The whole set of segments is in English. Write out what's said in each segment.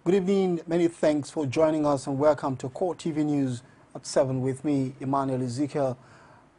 Good evening. Many thanks for joining us and welcome to CoreTV News at 7 with me, Emmanuel Ezekiel.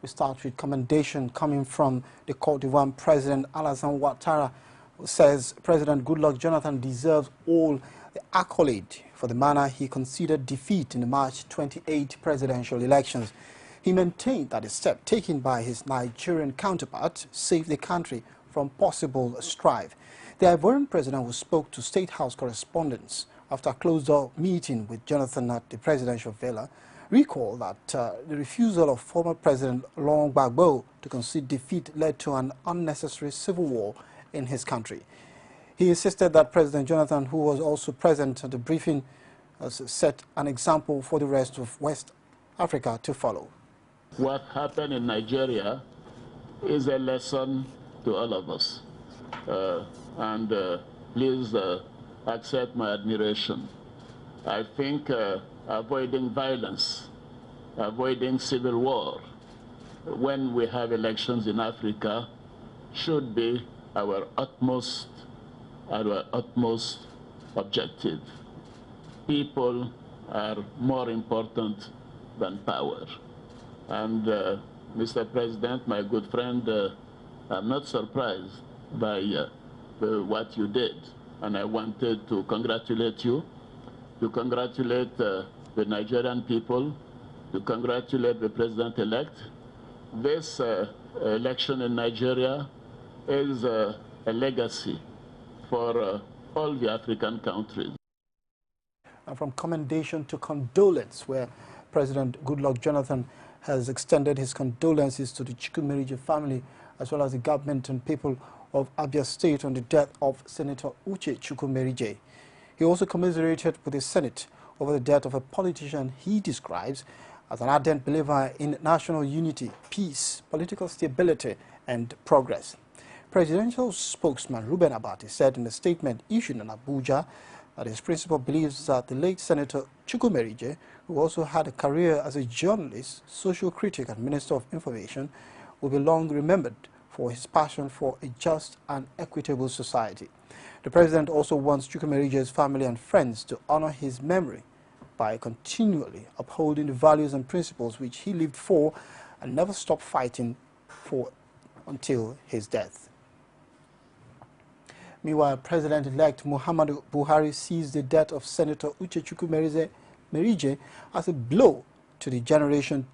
We start with commendation coming from the Cote d'Ivoire President Alassane Ouattara, who says President Goodluck Jonathan deserves all the accolade for the manner he conceded defeat in the March 28 presidential elections. He maintained that the step taken by his Nigerian counterpart saved the country from possible strife. The Ivorian president, who spoke to State House correspondents after a closed-door meeting with Jonathan at the presidential villa, recalled that the refusal of former President Laurent Gbagbo to concede defeat led to an unnecessary civil war in his country. He insisted that President Jonathan, who was also present at the briefing, has set an example for the rest of West Africa to follow. What happened in Nigeria is a lesson to all of us. Please accept my admiration. I think avoiding violence, avoiding civil war when we have elections in Africa should be our utmost objective. People are more important than power. And Mr. President, my good friend, I'm not surprised by what you did. And I wanted to congratulate you, to congratulate the Nigerian people, to congratulate the president-elect. This election in Nigeria is a legacy for all the African countries. And from commendation to condolence, where President Goodluck Jonathan has extended his condolences to the Chukwumerije family as well as the government and people of Abia State on the death of Senator Uche Chukwumerije. He also commiserated with the Senate over the death of a politician he describes as an ardent believer in national unity, peace, political stability, and progress. Presidential spokesman Ruben Abati said in a statement issued in Abuja that his principal believes that the late Senator Chukwumerije, who also had a career as a journalist, social critic, and Minister of Information, will be long remembered for his passion for a just and equitable society. The president also wants Chukwumerije's family and friends to honor his memory by continually upholding the values and principles which he lived for and never stopped fighting for until his death. Meanwhile, President-elect Muhammadu Buhari sees the death of Senator Uche Chukwumerije as a blow to the generation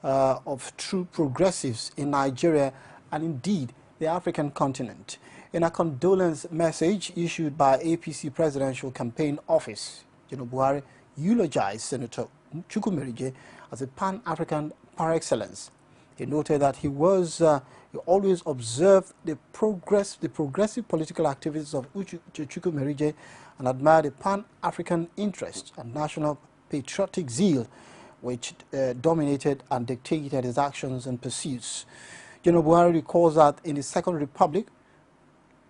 of true progressives in Nigeria and indeed the African continent. In a condolence message issued by APC Presidential Campaign Office, General Buhari eulogized Senator Chukwumerije as a Pan-African par excellence. He noted that he always observed the progressive political activities of Uche Chukwumerije and admired the Pan-African interest and national patriotic zeal which dominated and dictated his actions and pursuits. General Buhari recalls that in the Second Republic,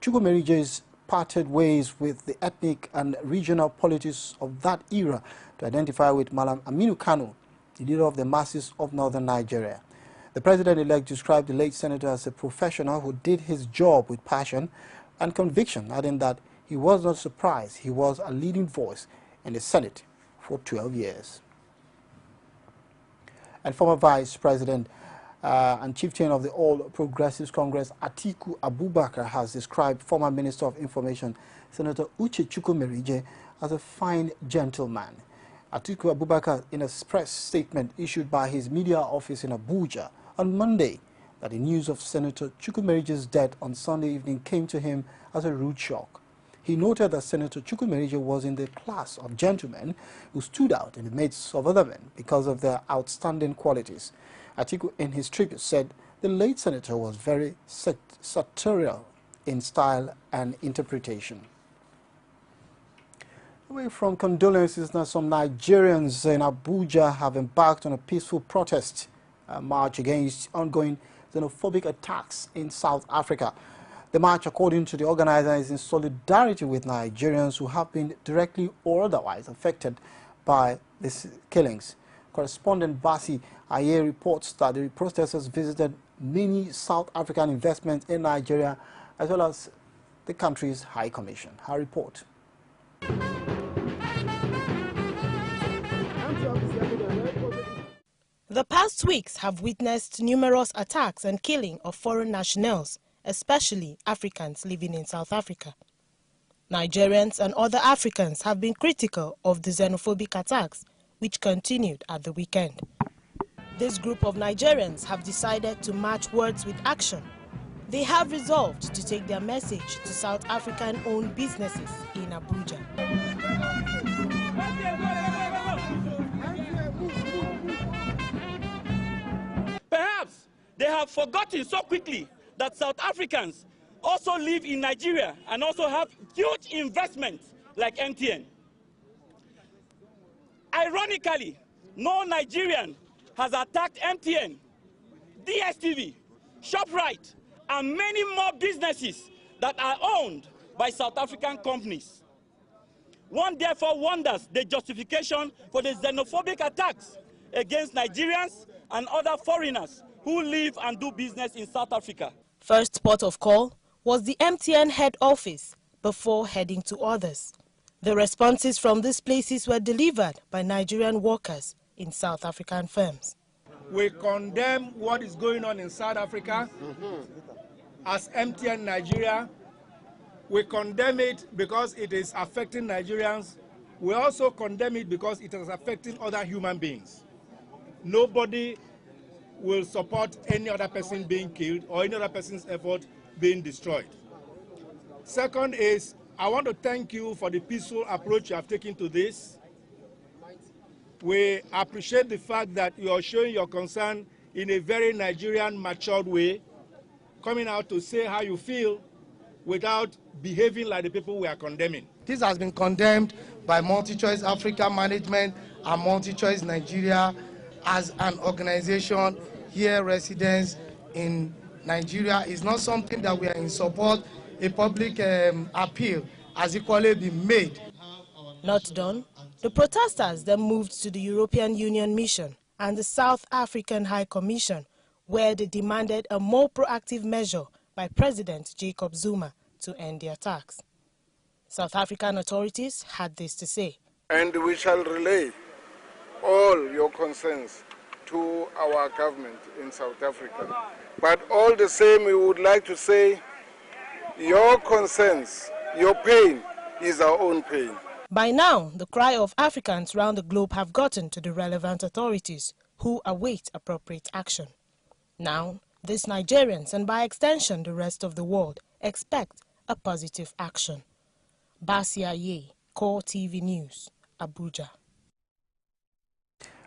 Chukwumerije's parted ways with the ethnic and regional politics of that era to identify with Malam Aminu Kano, the leader of the masses of northern Nigeria. The president-elect described the late senator as a professional who did his job with passion and conviction, adding that he was not surprised he was a leading voice in the Senate for 12 years. And former Vice President and chieftain of the All Progressives Congress, Atiku Abubakar, has described former Minister of Information, Senator Uche Chukwumerije, as a fine gentleman. Atiku Abubakar, in a press statement issued by his media office in Abuja on Monday, that the news of Senator Chukwumerije's death on Sunday evening came to him as a rude shock. He noted that Senator Chukwumerije was in the class of gentlemen who stood out in the midst of other men because of their outstanding qualities. Atiku, in his tribute, said the late senator was very sartorial in style and interpretation. Away from condolences, now some Nigerians in Abuja have embarked on a peaceful protest march against ongoing xenophobic attacks in South Africa. The march, according to the organizer, is in solidarity with Nigerians who have been directly or otherwise affected by these killings. Correspondent Basi Aye reports that the protesters visited many South African investments in Nigeria as well as the country's High Commission. Her report. The past weeks have witnessed numerous attacks and killing of foreign nationals, especially Africans living in South Africa. Nigerians and other Africans have been critical of the xenophobic attacks, which continued at the weekend. This group of Nigerians have decided to match words with action. They have resolved to take their message to South African-owned businesses in Abuja. Perhaps they have forgotten so quickly that South Africans also live in Nigeria and also have huge investments like MTN. Ironically, no Nigerian has attacked MTN, DSTV, ShopRite, and many more businesses that are owned by South African companies. One therefore wonders the justification for the xenophobic attacks against Nigerians and other foreigners who live and do business in South Africa. First port of call was the MTN head office before heading to others. The responses from these places were delivered by Nigerian workers in South African firms. We condemn what is going on in South Africa as MTN Nigeria. We condemn it because it is affecting Nigerians. We also condemn it because it is affecting other human beings. Nobody will support any other person being killed or any other person's effort being destroyed. Second is, I want to thank you for the peaceful approach you have taken to this. We appreciate the fact that you are showing your concern in a very Nigerian, matured way, coming out to say how you feel without behaving like the people we are condemning. This has been condemned by MultiChoice Africa Management and MultiChoice Nigeria as an organization here, residents in Nigeria. It's not something that we are in support. A public appeal has equally been made. Not done, the protesters then moved to the European Union Mission and the South African High Commission, where they demanded a more proactive measure by President Jacob Zuma to end the attacks. South African authorities had this to say. And we shall relay all your concerns to our government in South Africa. But all the same, we would like to say your concerns, your pain is our own pain. By now, the cry of Africans around the globe have gotten to the relevant authorities who await appropriate action. Now, these Nigerians and by extension the rest of the world expect a positive action. Basia Ye, CoreTV News, Abuja.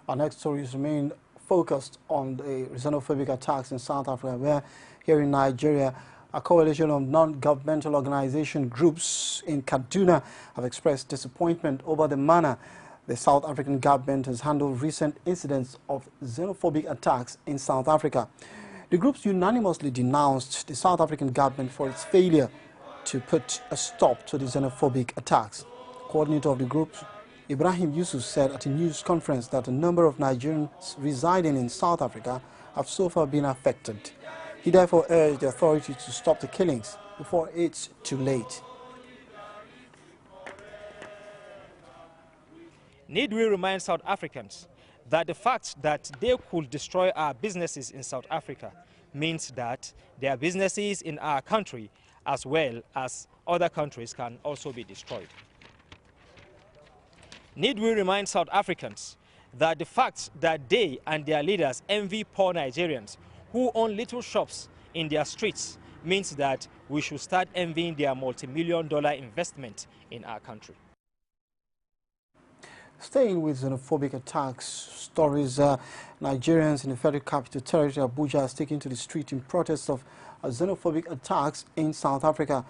Our next stories remain focused on the xenophobic attacks in South Africa, where here in Nigeria, a coalition of non-governmental organization groups in Kaduna have expressed disappointment over the manner the South African government has handled recent incidents of xenophobic attacks in South Africa. The groups unanimously denounced the South African government for its failure to put a stop to the xenophobic attacks. Coordinator of the group, Ibrahim Yusuf, said at a news conference that a number of Nigerians residing in South Africa have so far been affected. He therefore urged the authorities to stop the killings before it's too late. Need we remind South Africans that the fact that they could destroy our businesses in South Africa means that their businesses in our country as well as other countries can also be destroyed. Need we remind South Africans that the fact that they and their leaders envy poor Nigerians who own little shops in their streets means that we should start envying their multi-million-dollar investment in our country. Staying with xenophobic attacks stories, Nigerians in the Federal Capital Territory, Abuja, are taking to the street in protest of xenophobic attacks in South Africa.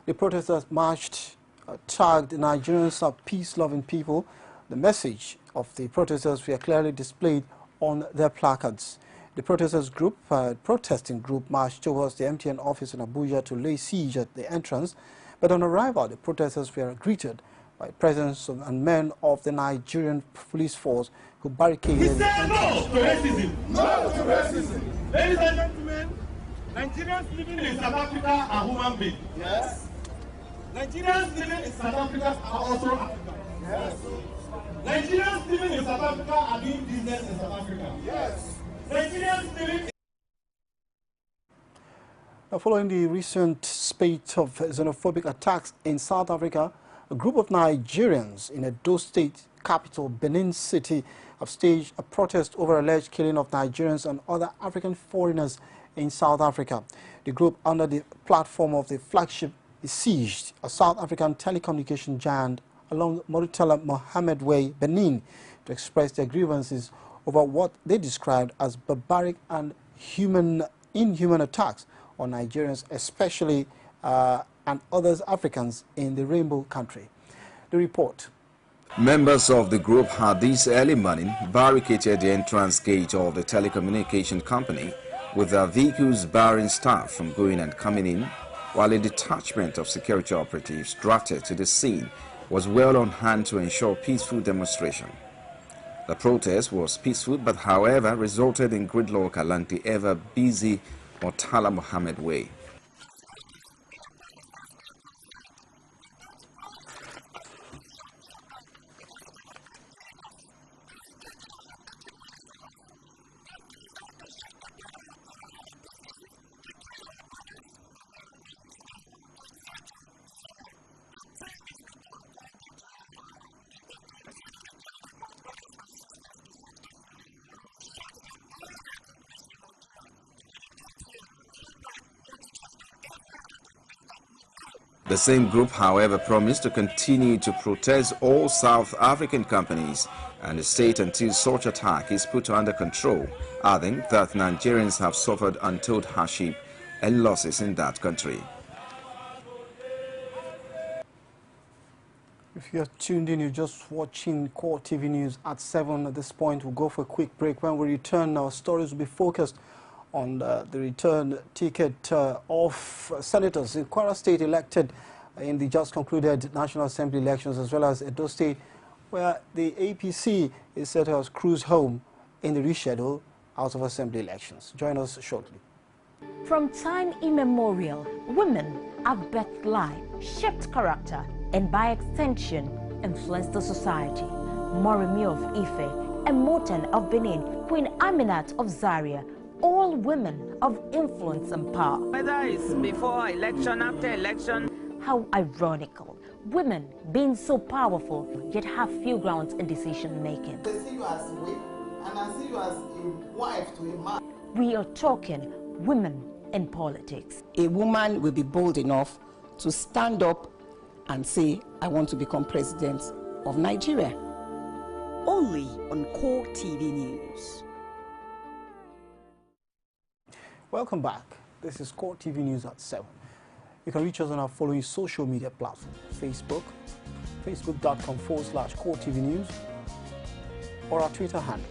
The protesters marched, tagged Nigerians are peace-loving people. The message of the protesters were clearly displayed on their placards. The protesting group marched towards the MTN office in Abuja to lay siege at the entrance, but on arrival, the protesters were greeted by presence and men of the Nigerian police force who barricaded the entrance. No to racism! No to racism! Ladies and gentlemen, Nigerians living in South Africa are human beings. Yes. Nigerians living in South Africa are also Africans. Yes. Nigerians living in South Africa are doing business in South Africa. Yes. Nigerians believe. Now, following the recent spate of xenophobic attacks in South Africa, a group of Nigerians in Edo State capital, Benin City, have staged a protest over alleged killing of Nigerians and other African foreigners in South Africa. The group, under the platform of the flagship, besieged a South African telecommunication giant along Murtala Mohammed Way, Benin, to express their grievances over what they described as barbaric and inhuman attacks on Nigerians, especially and others Africans in the Rainbow Country. The report. Members of the group had this early morning barricaded the entrance gate of the telecommunication company with their vehicles barring staff from going and coming in, while a detachment of security operatives drafted to the scene was well on hand to ensure peaceful demonstration. The protest was peaceful, but however resulted in gridlock along the ever-busy Murtala Mohammed Way. The same group, however, promised to continue to protest all South African companies and the state until such attack is put under control, adding that Nigerians have suffered untold hardship and losses in that country. If you're tuned in, you're just watching CoreTV News at 7. At this point, we'll go for a quick break. When we return, our stories will be focused on the return ticket of senators in Kwara State elected in the just concluded National Assembly elections, as well as Edo State, where the APC is set to cruise home in the reschedule House of Assembly elections. Join us shortly. From time immemorial, women have birthed life, shaped character, and by extension, influenced the society. Moremi of Ife, Emotan of Benin, Queen Aminat of Zaria, all women of influence and power. Whether it's before election, after election. How ironical. Women being so powerful, yet have few grounds in decision making. They see you as a wife, and I see you as a wife to a man. We are talking women in politics. A woman will be bold enough to stand up and say, I want to become president of Nigeria. Only on CoreTV News. Welcome back. This is CoreTV News at 7. You can reach us on our following social media platforms: Facebook, facebook.com/CoreTV News, or our Twitter handle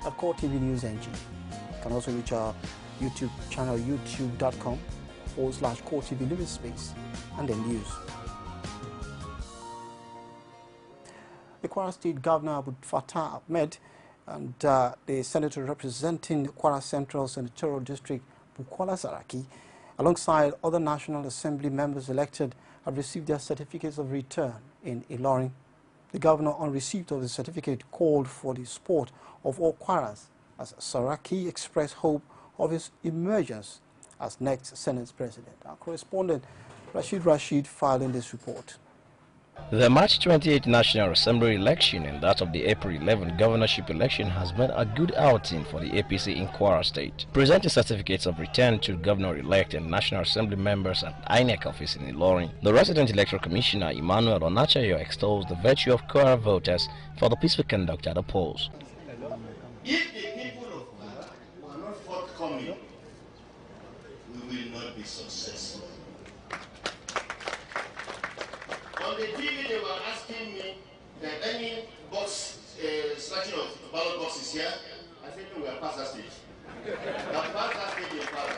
at CoreTV News NG. You can also reach our YouTube channel, youtube.com/CoreTV News Space, and then news. The Kwara State Governor Abu Fatah Ahmed and the senator representing Kwara Central Senatorial District, Bukola Saraki, alongside other National Assembly members elected, have received their certificates of return in Ilorin. The governor, on receipt of the certificate, called for the support of all Kwaras, as Saraki expressed hope of his emergence as next Senate president. Our correspondent Rashid filed in this report. The March 28 National Assembly election and that of the April 11 governorship election has been a good outing for the APC in Kwara State. Presenting certificates of return to governor-elect and National Assembly members at INEC office in Ilorin, the resident electoral commissioner Emmanuel Onachayo extols the virtue of Kwara voters for the peaceful conduct at the polls. If the people of Kwara are not forthcoming, we will not be successful. On the TV, they were asking me that any box, selection of ballot boxes here. I think we are past that stage. We are past that stage in Kwara.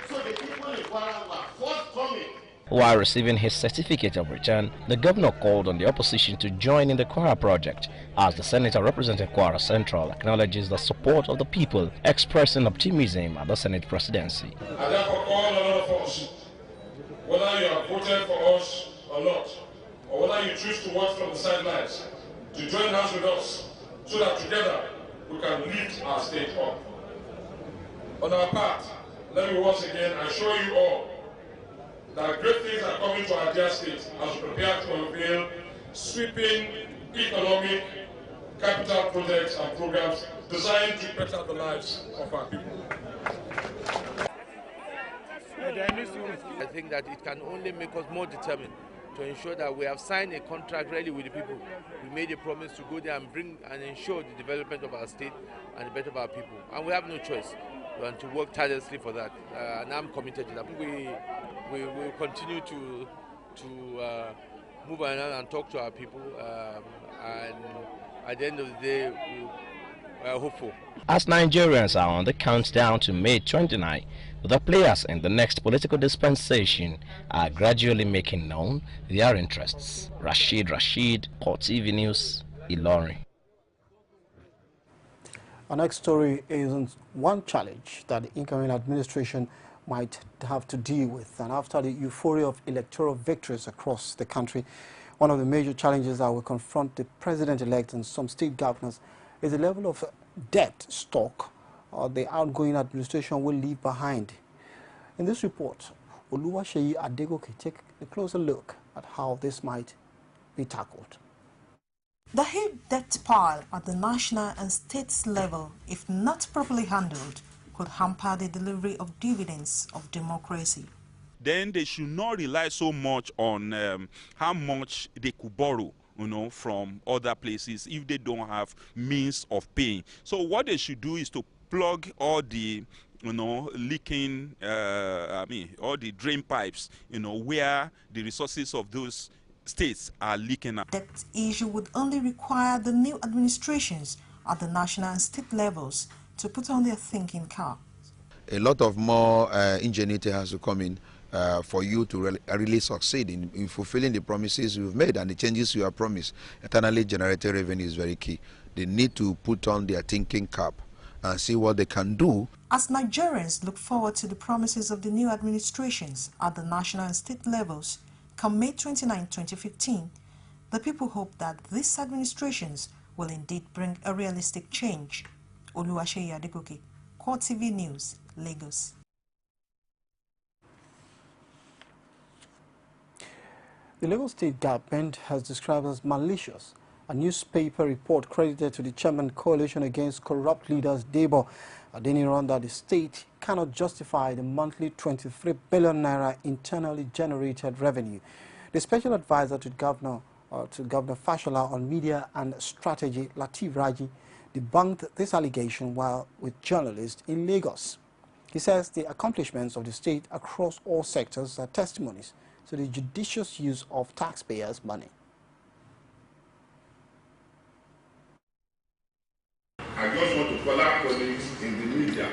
So the people in Kwara were forthcoming. While receiving his certificate of return, the governor called on the opposition to join in the Kwara project, as the senator representing Kwara Central acknowledges the support of the people, expressing optimism at the Senate presidency. I therefore call on all of us, whether you have voted for us or not, or whether you choose to watch from the sidelines, to join hands with us so that together we can lift our state up. On our part, let me once again assure you all that great things are coming to our dear state as we prepare to unveil sweeping economic, capital projects and programs designed to better the lives of our people. I think that it can only make us more determined to ensure that we have signed a contract really with the people. We made a promise to go there and bring and ensure the development of our state and the better of our people. And we have no choice than to work tirelessly for that. And I'm committed to that. We will continue to move around and talk to our people. And at the end of the day, we are hopeful. As Nigerians are on the countdown to May 29, the players in the next political dispensation are gradually making known their interests. Rashid, CoreTV News, Ilorin. Our next story is one challenge that the incoming administration might have to deal with. And after the euphoria of electoral victories across the country, one of the major challenges that will confront the president-elect and some state governors is the level of debt stock the outgoing administration will leave behind. In this report, Oluwaseyi Adegoke take a closer look at how this might be tackled. The heavy debt pile at the national and state level, if not properly handled, could hamper the delivery of dividends of democracy. Then they should not rely so much on how much they could borrow, from other places if they don't have means of paying. So what they should do is to plug all the, leaking, all the drain pipes, where the resources of those states are leaking out. That issue would only require the new administrations at the national and state levels to put on their thinking cap. A lot of more ingenuity has to come in for you to really succeed in fulfilling the promises you've made and the changes you have promised. Internally generated revenue is very key. They need to put on their thinking cap and see what they can do. As Nigerians look forward to the promises of the new administrations at the national and state levels, come May 29, 2015, the people hope that these administrations will indeed bring a realistic change. Oluwaseyi Adegoke, CoreTV News, Lagos. The Lagos State government has described as malicious a newspaper report credited to the chairman coalition against corrupt leaders, Debo Adeniran, that the state cannot justify the monthly 23 billion naira internally generated revenue. The special advisor to Governor Fashola on media and strategy, Lateef Raji, debunked this allegation while with journalists in Lagos. He says the accomplishments of the state across all sectors are testimonies to the judicious use of taxpayers' money. I just want to call our colleagues in the media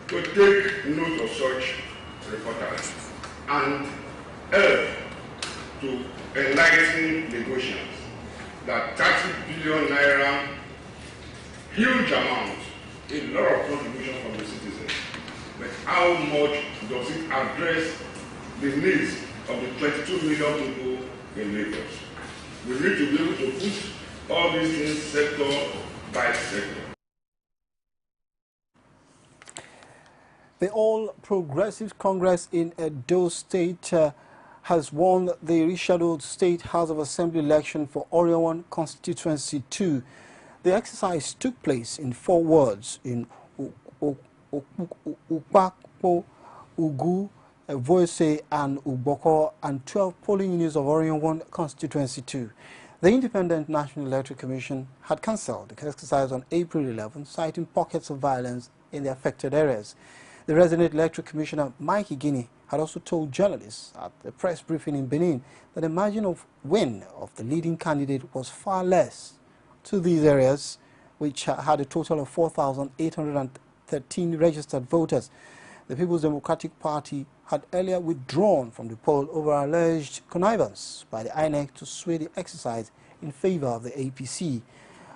to take note of such reportages and help to enlighten negotiations that 30 billion naira, huge amount, a lot of contribution from the citizens, but how much does it address the needs of the 22 million people in Lagos? We need to be able to put all these things sector by sector. The All Progressive Congress in Edo State has won the rescheduled State House of Assembly election for Orion Constituency 2. The exercise took place in 4 wards in Ukpakpo, Ugu, Voise and Uboko, and 12 polling units of Orion 1 Constituency 2. The Independent National Electoral Commission had cancelled the exercise on April 11, citing pockets of violence in the affected areas. The resident electoral commissioner, Mike Igini, had also told journalists at the press briefing in Benin that the margin of win of the leading candidate was far less to these areas, which had a total of 4,813 registered voters. The People's Democratic Party had earlier withdrawn from the poll over alleged connivance by the INEC to sway the exercise in favor of the APC.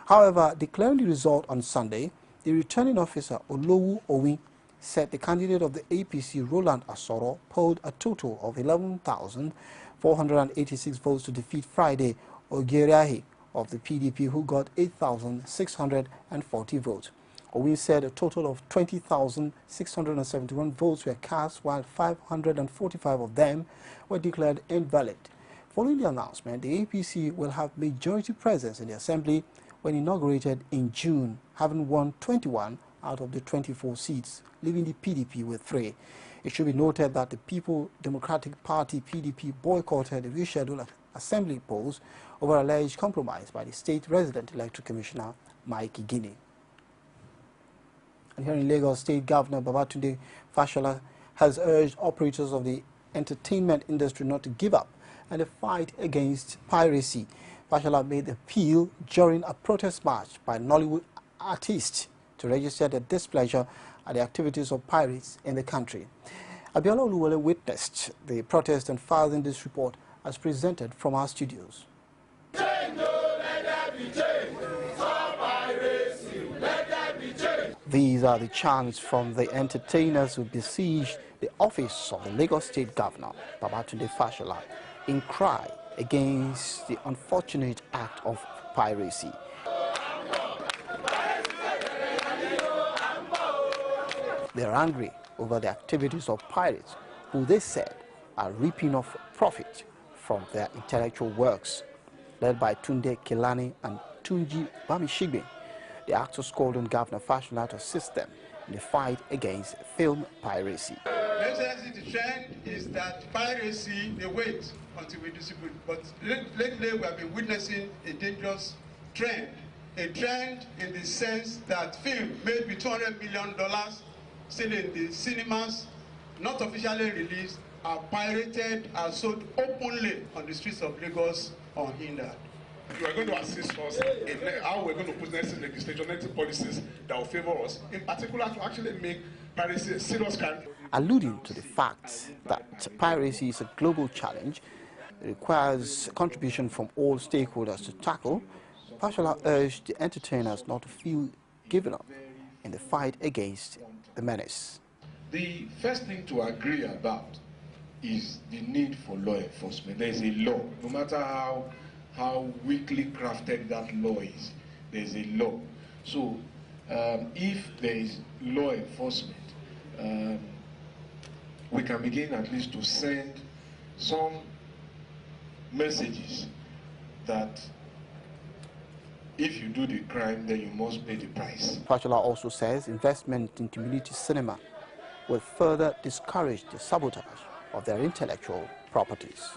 However, declaring the result on Sunday, the returning officer, Olowu Owi, said the candidate of the APC, Roland Asoro, polled a total of 11,486 votes to defeat Friday Ogeriahi of the PDP, who got 8,640 votes. Owin said a total of 20,671 votes were cast, while 545 of them were declared invalid. Following the announcement, the APC will have majority presence in the Assembly when inaugurated in June, having won 21 out of the 24 seats, leaving the PDP with 3. It should be noted that the People Democratic Party (PDP) boycotted the rescheduled Assembly polls over alleged compromise by the state resident electoral commissioner Mike Igini. And here in Lagos, State Governor Babatunde Fashola has urged operators of the entertainment industry not to give up and the fight against piracy. Fashola made the appeal during a protest march by Nollywood artists to register their displeasure at the activities of pirates in the country. Abiola Oluwole witnessed the protest and filed in this report as presented from our studios. These are the chants from the entertainers who besieged the office of the Lagos State Governor, Babatunde Fashola, in cry against the unfortunate act of piracy. They are angry over the activities of pirates, who they said are reaping off profit from their intellectual works. Led by Tunde Kelani and Tunji Bamishigbe, the actors called on Governor Fashola to assist them in the fight against film piracy. Excellency, the trend is that piracy, they wait until we distribute. But lately we have been witnessing a dangerous trend. A trend in the sense that film made with $200 million still in the cinemas, not officially released, are pirated, are sold openly on the streets of Lagos unhindered. You are going to assist us in how we're going to put next legislation, next policies that will favor us, in particular to actually make piracy a serious crime. Alluding to the fact that piracy is a global challenge, it requires contribution from all stakeholders to tackle, Fashola urged the entertainers not to feel given up in the fight against the menace. The first thing to agree about is the need for law enforcement. There is a law, no matter how weakly crafted that law is, there is a law. So if there is law enforcement, we can begin at least to send some messages that if you do the crime, then you must pay the price. Fashola also says investment in community cinema will further discourage the sabotage of their intellectual properties.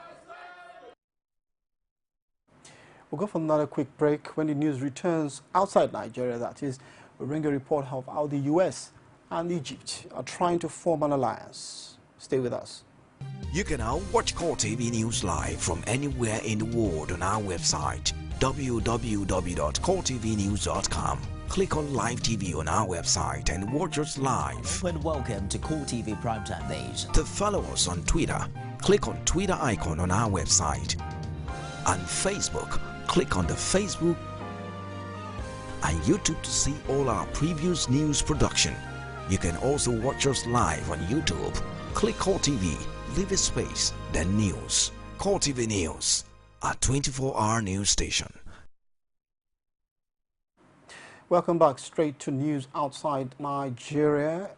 We'll go for another quick break. When the news returns outside Nigeria, that is, we'll bring a report of how the U.S. and Egypt are trying to form an alliance. Stay with us. You can now watch CoreTV News live from anywhere in the world on our website, www.coretvnews.com. Click on Live TV on our website and watch us live. And welcome to CoreTV Primetime Days. To follow us on Twitter, click on Twitter icon on our website. And Facebook, click on the Facebook and YouTube to see all our previous news production. You can also watch us live on YouTube. Click CoreTV, leave a space, then News. CoreTV News, a 24-hour news station. Welcome back. Straight to news outside Nigeria.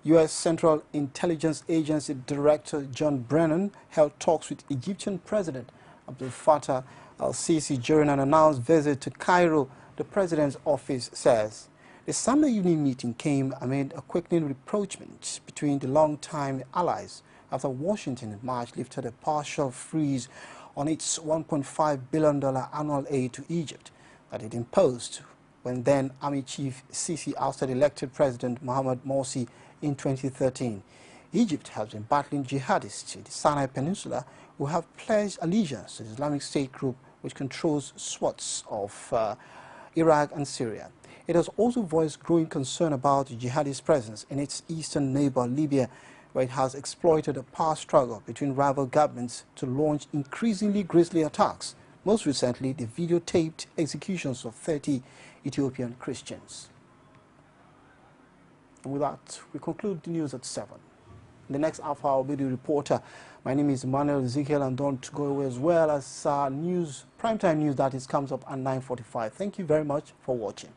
U.S. Central Intelligence Agency Director John Brennan held talks with Egyptian President Abdel Fattah al-Sisi during an announced visit to Cairo, the president's office says. The Sunday evening meeting came amid a quickening rapprochement between the longtime allies after Washington in March lifted a partial freeze on its $1.5 billion annual aid to Egypt that it imposed when then Army Chief Sisi ousted elected President Mohamed Morsi in 2013. Egypt has been battling jihadists in the Sinai Peninsula who have pledged allegiance to the Islamic State group, which controls swaths of Iraq and Syria. It has also voiced growing concern about the jihadist presence in its eastern neighbor Libya, where it has exploited a power struggle between rival governments to launch increasingly grisly attacks. Most recently, the videotaped executions of 30 Ethiopian Christians. And with that, we conclude the news at 7. In the next half hour, I'll be the reporter. My name is Emmanuel Ezekiel, and don't go away, as well as news, primetime news that comes up at 9:45. Thank you very much for watching.